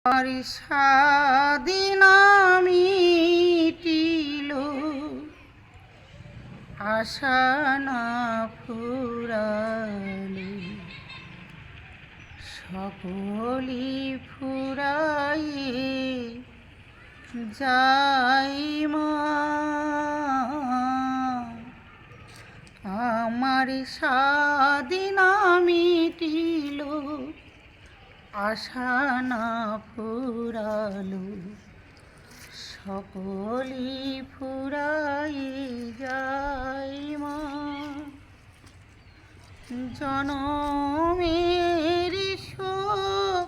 আর স্বাধীন মিটিল আশা না ফুরালে সকলি ফুরাইয়ে যাই মা। আমার স্বাধীন মিটিল আশা না ফুরালো সকলি ফুরাইয়ে যাই মা। জনমের শোক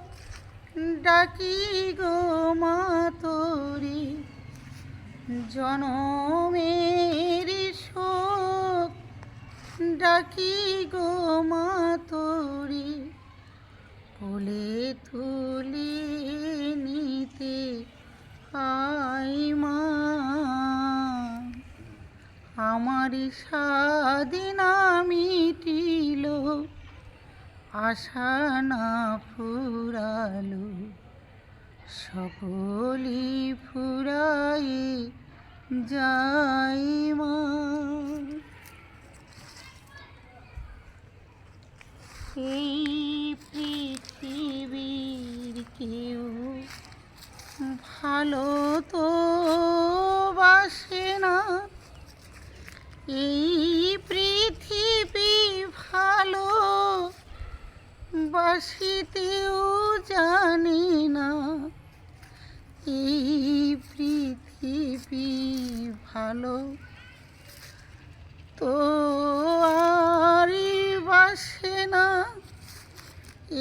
ডাকি গো মা তোরে, জনমের শোক ডাকি গো মা তোরে, কোলে তুলি নিতে আই মা। আমার স্বাধীন মিটিল আশা না ফুরালো সকলি ফুরাইয়ে যাই মা। এই পৃথিবীর কেউ ভালো তো বাসে না, এই পৃথিবী ভালো বাসিতেও জানে না, এই পৃথিবী ভালো তো আর বাসে না,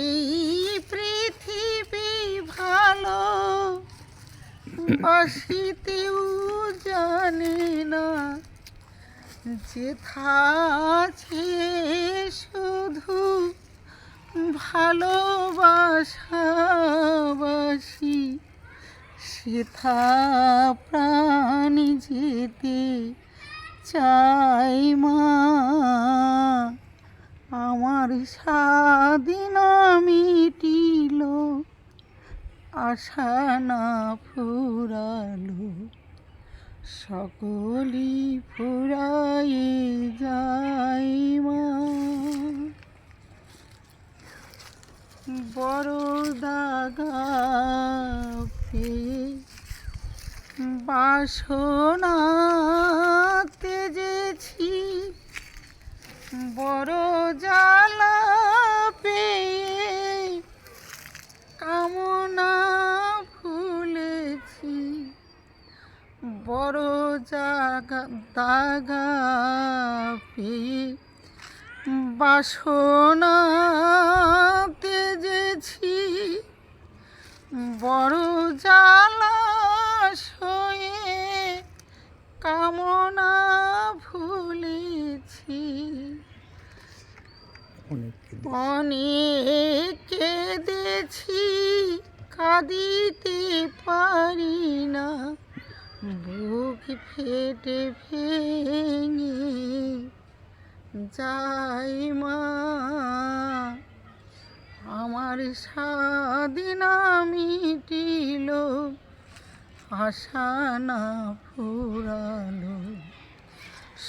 এই পৃথিবী ভালো বাসিতেও জানে না, যেথা আছে শুধু ভালোবাসাবাসি, সেথা প্রাণ যেতে চাই মা। আমার স্বাধীন মিটিল আশা না ফুরালো সকলি ফুরাইয়ে যাই মা। বড় দাগা পেয়ে বাসনা তেজেছি, বড় জ্বালা পেয়ে কামনা ভুলেছি, বড় দাগা পেয়ে বাসনা তেজেছি, বড় জ্বালা সয়ে কামনা ভুলেছি। অনেক কেঁদেছি কাঁদিতে পারি না, বুক ফেটে ভেঙে যাই মা। আমার স্বাধীন মিটিল আশা না ফুরালো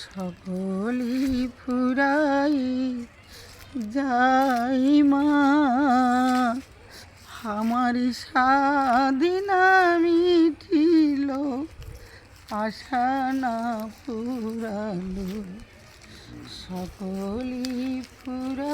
সকলি ফুরাইয়ে যাই মা। আমার স্বাধীন মিটিল আশা না ফুরালো সকলি ফুরাইয়ে